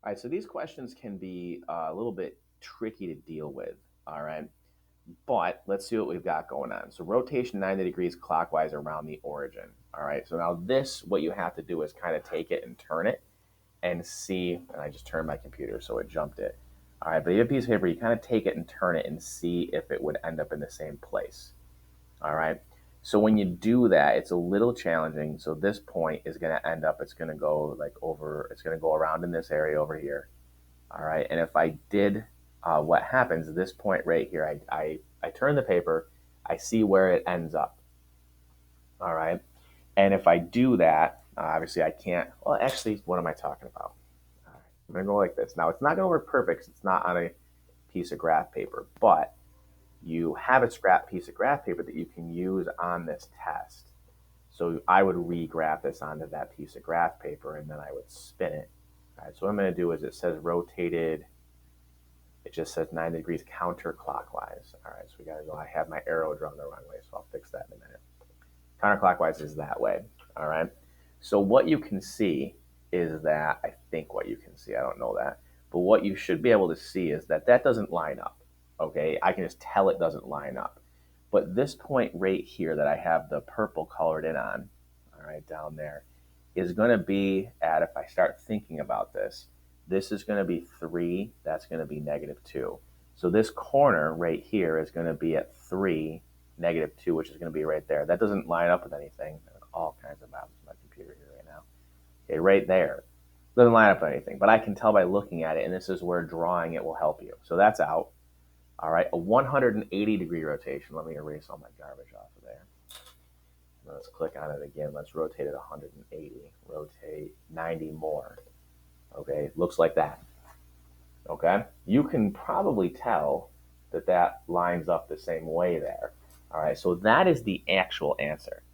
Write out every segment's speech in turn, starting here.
All right, so these questions can be a little bit tricky to deal with. All right, but let's see what we've got going on. So rotation 90 degrees clockwise around the origin. All right, so now this, what you have to do is kind of take it and turn it and see. And I just turned my computer, so it jumped it. All right, but you have a piece of paper, you kind of take it and turn it and see if it would end up in the same place. All right. So when you do that, it's a little challenging. So this point is going to end up, it's going to go like over, it's going to go around in this area over here. All right. And if I did, what happens, this point right here, I turn the paper, I see where it ends up. All right. And if I do that, obviously I can't, well, actually, what am I talking about? All right. I'm going to go like this. Now, it's not going to work perfect 'cause it's not on a piece of graph paper, but you have a scrap piece of graph paper that you can use on this test. So I would regraph this onto that piece of graph paper and then I would spin it. All right, so what I'm going to do is it says rotated, it just says 90 degrees counterclockwise. All right, so we got to go, I have my arrow drawn the wrong way, so I'll fix that in a minute. Counterclockwise is that way. All right, so what you can see is that, I think what you can see, I don't know that, but what you should be able to see is that that doesn't line up. Okay, I can just tell it doesn't line up. But this point right here that I have the purple colored in on, all right, down there, is going to be at, if I start thinking about this, this is going to be 3, that's going to be -2. So this corner right here is going to be at 3, -2, which is going to be right there. That doesn't line up with anything. All kinds of maps on my computer here right now. Okay, right there. Doesn't line up with anything, but I can tell by looking at it, and this is where drawing it will help you. So that's out. All right, a 180-degree rotation. Let me erase all my garbage off of there. Let's click on it again. Let's rotate it 180. Rotate 90 more. Okay, looks like that. Okay, you can probably tell that that lines up the same way there. All right, so that is the actual answer.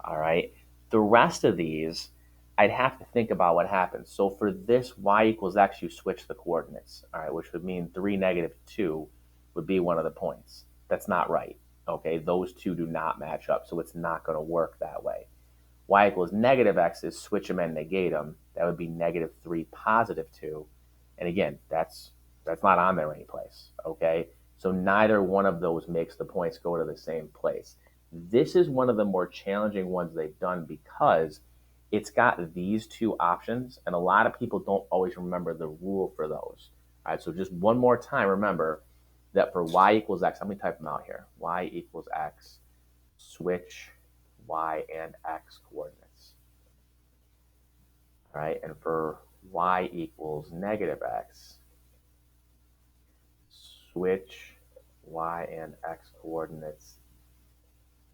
All right, the rest of these, I'd have to think about what happens. So for this y equals x, you switch the coordinates. All right, which would mean 3, -2 would be one of the points. That's not right. Okay, those two do not match up, so it's not going to work that way. Y equals -x is switch them and negate them. That would be -3, +2. And again, that's not on there anyplace. Okay, so neither one of those makes the points go to the same place. This is one of the more challenging ones they've done because it's got these two options, and a lot of people don't always remember the rule for those. All right, so just one more time, remember that for y equals x, let me type them out here. Y equals x, switch y and x coordinates. All right, and for y equals -x, switch y and x coordinates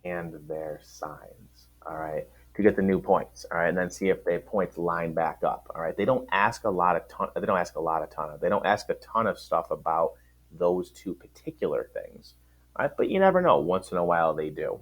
and their signs. All right, to get the new points. All right, and then see if the points line back up. All right, they don't ask a lot of ton. They don't ask a ton of stuff about those two particular things. All right, but you never know. Once in a while they do.